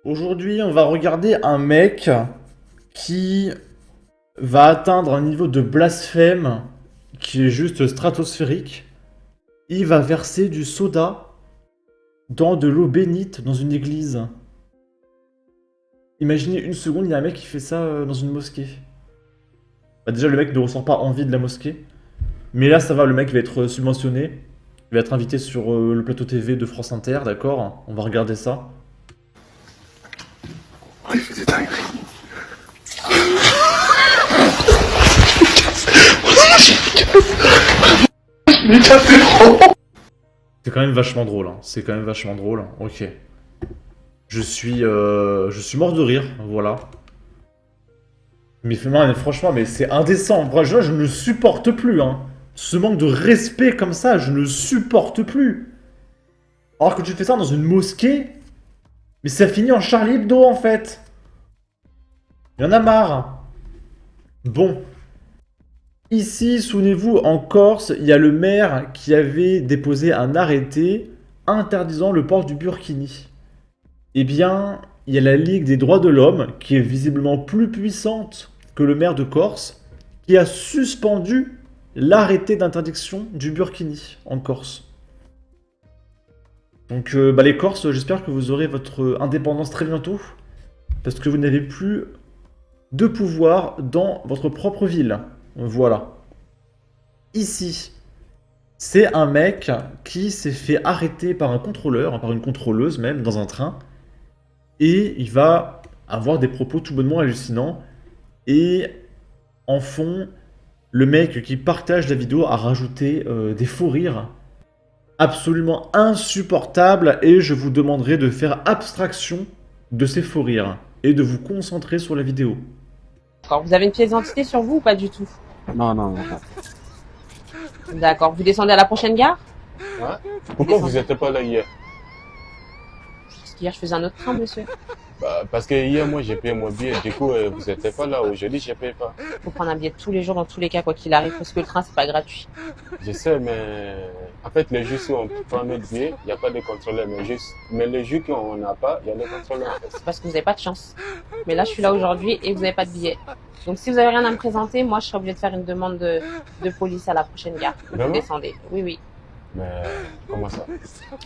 Aujourd'hui, on va regarder un mec qui va atteindre un niveau de blasphème qui est juste stratosphérique. Il va verser du soda dans de l'eau bénite dans une église. Imaginez une seconde, il y a un mec qui fait ça dans une mosquée. Bah déjà, le mec ne ressent pas envie de la mosquée. Mais là, ça va, le mec va être subventionné. Il va être invité sur le plateau TV de France Inter, d'accord? On va regarder ça. Oh, il fait des dingueries. Mais cassé trop. C'est quand même vachement drôle, hein. C'est quand même vachement drôle. Ok. Je suis mort de rire, voilà. Mais franchement, mais c'est indécent. Moi, je ne supporte plus, hein. Ce manque de respect comme ça, je ne supporte plus. Alors que tu fais ça dans une mosquée, mais ça finit en Charlie Hebdo, en fait. Il y en a marre. Bon. Ici, souvenez-vous, en Corse, il y a le maire qui avait déposé un arrêté interdisant le port du burkini. Eh bien, il y a la Ligue des droits de l'homme, qui est visiblement plus puissante que le maire de Corse, qui a suspendu l'arrêté d'interdiction du burkini en Corse. Donc, les Corses, j'espère que vous aurez votre indépendance très bientôt, parce que vous n'avez plus de pouvoir dans votre propre ville. Voilà. Ici, c'est un mec qui s'est fait arrêter par un contrôleur, par une contrôleuse même, dans un train, et il va avoir des propos tout bonnement hallucinants. Et en fond, le mec qui partage la vidéo a rajouté des faux rires absolument insupportables, et je vous demanderai de faire abstraction de ces faux rires et de vous concentrer sur la vidéo. D'accord. Vous avez une pièce d'identité sur vous ou pas du tout? Non, non, non. D'accord. Vous descendez à la prochaine gare? Hein? Pourquoi vous n'étiez pas là hier? Parce qu'hier, je faisais un autre train, monsieur. Bah, parce que hier, moi, j'ai payé mon billet. Du coup, vous n'étiez pas là. Aujourd'hui, je ne paye pas. Faut prendre un billet tous les jours, dans tous les cas, quoi qu'il arrive, parce que le train, c'est pas gratuit. Je sais, mais en fait, les jours où on prend notre billet, il n'y a pas de contrôleur. Mais les jours qu'on n'a pas, il y a des contrôleurs. En fait. C'est parce que vous n'avez pas de chance. Mais là, je suis là aujourd'hui et vous n'avez pas de billet. Donc, si vous avez rien à me présenter, moi, je serai obligée de faire une demande de police à la prochaine gare. Vous Vraiment? descendez. Oui, oui. Mais comment ça?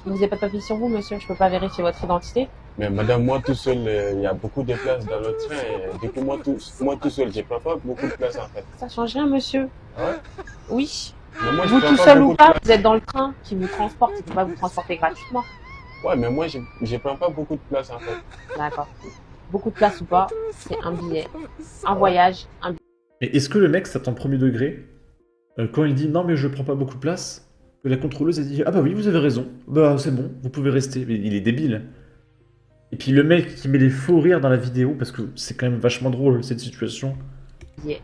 Vous n'avez pas de papier sur vous, monsieur. Je peux pas vérifier votre identité. Mais madame, moi tout seul, il y a beaucoup de places dans le train. Du coup, moi tout seul, je ne prends pas beaucoup de place en fait. Ça change rien, monsieur. Ah ouais? Oui. Mais moi, je Vous prends tout pas seul ou beaucoup de pas, place. vous êtes dans le train qui vous transporte. Il ne peut pas vous transporter gratuitement. Ouais, mais moi, je ne prends pas beaucoup de place en fait. D'accord. Beaucoup de place ou pas, c'est un billet. Un voyage, un billet. Mais est-ce que le mec s'attend premier degré quand il dit non mais je prends pas beaucoup de place, que la contrôleuse a dit ah bah oui vous avez raison, bah c'est bon, vous pouvez rester. Mais il est débile. Et puis le mec qui met les faux rires dans la vidéo, parce que c'est quand même vachement drôle cette situation. Ok.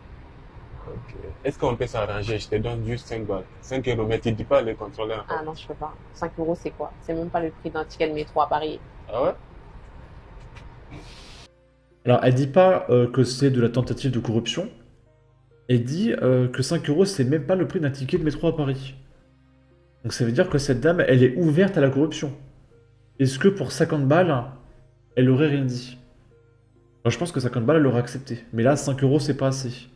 Est-ce qu'on peut s'arranger? Je te donne juste 5 balles. 5 euros, mais tu dis pas les contrôleurs. Ah non, je peux pas. 5 euros, c'est quoi? C'est même pas le prix d'un ticket de métro à Paris. Ah ouais? Alors elle dit pas que c'est de la tentative de corruption, elle dit que 5 euros c'est même pas le prix d'un ticket de métro à Paris. Donc ça veut dire que cette dame elle est ouverte à la corruption. Est-ce que pour 50 balles, elle aurait rien dit? Moi, je pense que 50 balles elle aurait accepté. Mais là 5 euros c'est pas assez.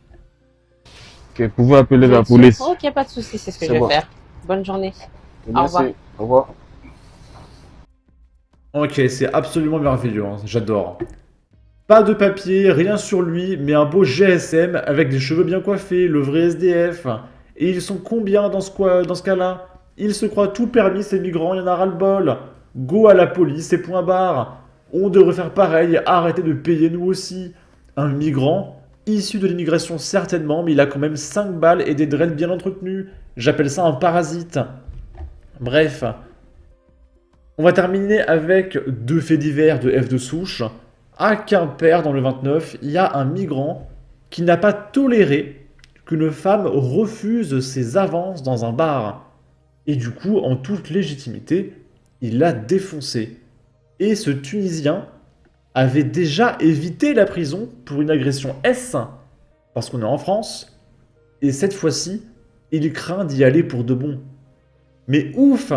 Ok, vous pouvez appeler Vous la êtes sûr? police. Ok, pas de souci, c'est ce que C'est je vais bon. faire. Bonne journée. Merci. revoir. Au revoir. Ok, c'est absolument merveilleux, hein, j'adore. Pas de papier, rien sur lui, mais un beau GSM avec des cheveux bien coiffés, le vrai SDF. Et ils sont combien dans ce cas-là? Ils se croient tout permis, ces migrants, il y en a ras-le-bol. Go à la police et point barre. On devrait faire pareil, arrêter de payer nous aussi. Un migrant, issu de l'immigration certainement, mais il a quand même 5 balles et des dreads bien entretenus. J'appelle ça un parasite. Bref. On va terminer avec deux faits divers de F de souche. À Quimper, dans le 29, il y a un migrant qui n'a pas toléré qu'une femme refuse ses avances dans un bar. Et du coup, en toute légitimité, il l'a défoncé. Et ce Tunisien avait déjà évité la prison pour une agression S, parce qu'on est en France, et cette fois-ci, il craint d'y aller pour de bon. Mais ouf!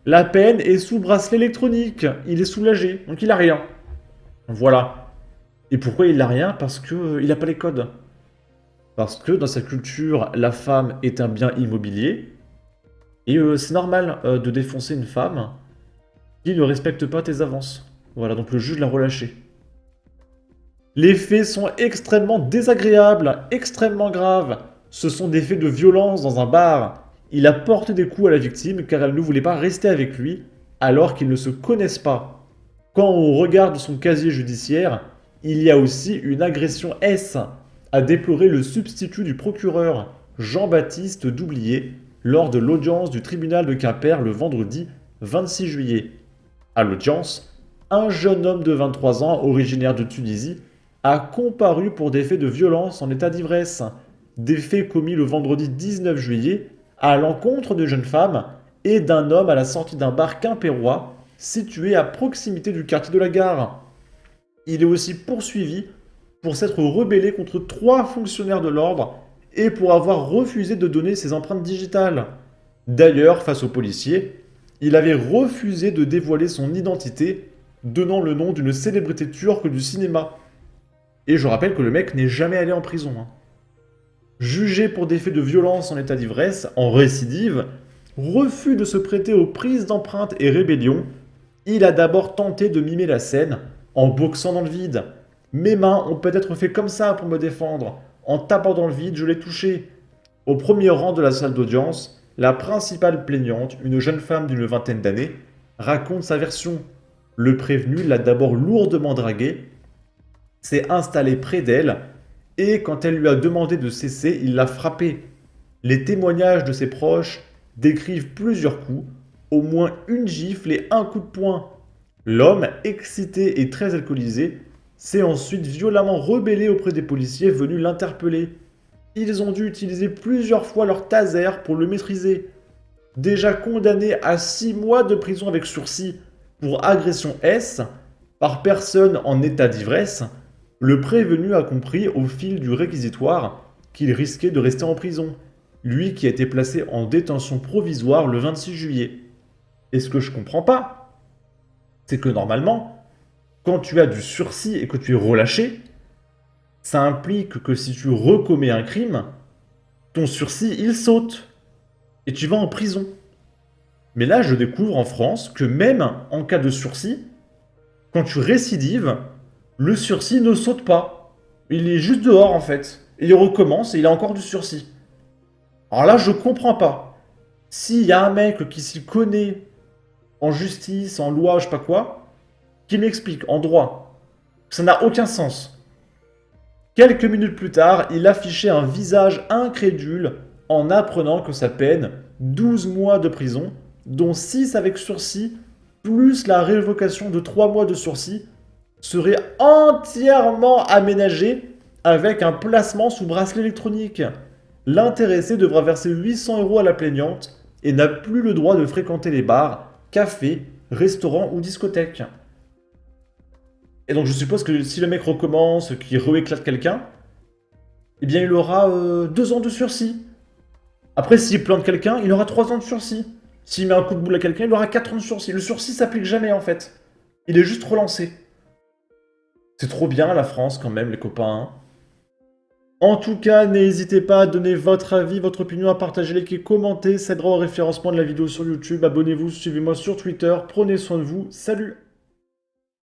La peine est sous bracelet électronique, il est soulagé, donc il a rien. Voilà. Et pourquoi il n'a rien? Parce que il n'a pas les codes. Parce que dans sa culture, la femme est un bien immobilier. Et c'est normal de défoncer une femme qui ne respecte pas tes avances. Voilà, donc le juge l'a relâché. Les faits sont extrêmement désagréables, extrêmement graves. Ce sont des faits de violence dans un bar. Il a porté des coups à la victime car elle ne voulait pas rester avec lui alors qu'ils ne se connaissent pas. Quand on regarde son casier judiciaire, il y a aussi une agression S, a déploré le substitut du procureur, Jean-Baptiste Doublier, lors de l'audience du tribunal de Quimper le vendredi 26 juillet. À l'audience, un jeune homme de 23 ans, originaire de Tunisie, a comparu pour des faits de violence en état d'ivresse, des faits commis le vendredi 19 juillet à l'encontre de jeunes femmes et d'un homme à la sortie d'un bar quimpérois situé à proximité du quartier de la Gare. Il est aussi poursuivi pour s'être rebellé contre 3 fonctionnaires de l'ordre et pour avoir refusé de donner ses empreintes digitales. D'ailleurs, face aux policiers, il avait refusé de dévoiler son identité, donnant le nom d'une célébrité turque du cinéma. Et je rappelle que le mec n'est jamais allé en prison. Jugé pour des faits de violence en état d'ivresse, en récidive, refus de se prêter aux prises d'empreintes et rébellion, il a d'abord tenté de mimer la scène en boxant dans le vide. Mes mains ont peut-être fait comme ça pour me défendre. En tapant dans le vide, je l'ai touché. Au premier rang de la salle d'audience, la principale plaignante, une jeune femme d'une vingtaine d'années, raconte sa version. Le prévenu l'a d'abord lourdement draguée, s'est installé près d'elle, et quand elle lui a demandé de cesser, il l'a frappée. Les témoignages de ses proches décrivent plusieurs coups, au moins une gifle et un coup de poing. L'homme, excité et très alcoolisé, s'est ensuite violemment rebellé auprès des policiers venus l'interpeller. Ils ont dû utiliser plusieurs fois leur taser pour le maîtriser. Déjà condamné à 6 mois de prison avec sursis pour agression S par personne en état d'ivresse, le prévenu a compris au fil du réquisitoire qu'il risquait de rester en prison, lui qui a été placé en détention provisoire le 26 juillet. Et ce que je comprends pas, c'est que normalement, quand tu as du sursis et que tu es relâché, ça implique que si tu recommets un crime, ton sursis, il saute. Et tu vas en prison. Mais là, je découvre en France que même en cas de sursis, quand tu récidives, le sursis ne saute pas. Il est juste dehors, en fait. Et il recommence et il a encore du sursis. Alors là, je comprends pas. S'il y a un mec qui s'y connaît en justice, en loi, je sais pas quoi, qui m'explique en droit, ça n'a aucun sens. Quelques minutes plus tard, il affichait un visage incrédule en apprenant que sa peine, 12 mois de prison, dont 6 avec sursis, plus la révocation de 3 mois de sursis, serait entièrement aménagée avec un placement sous bracelet électronique. L'intéressé devra verser 800 € à la plaignante et n'a plus le droit de fréquenter les bars, cafés, restaurants ou discothèques. Et donc je suppose que si le mec recommence, qu'il rééclate quelqu'un, eh bien il aura 2 ans de sursis. Après, s'il plante quelqu'un, il aura 3 ans de sursis. S'il met un coup de boule à quelqu'un, il aura 4 ans de sursis. Le sursis s'applique jamais en fait. Il est juste relancé. C'est trop bien la France quand même, les copains. En tout cas, n'hésitez pas à donner votre avis, votre opinion, à partager, liker, commenter. Ça aidera au référencement de la vidéo sur YouTube. Abonnez-vous, suivez-moi sur Twitter. Prenez soin de vous. Salut!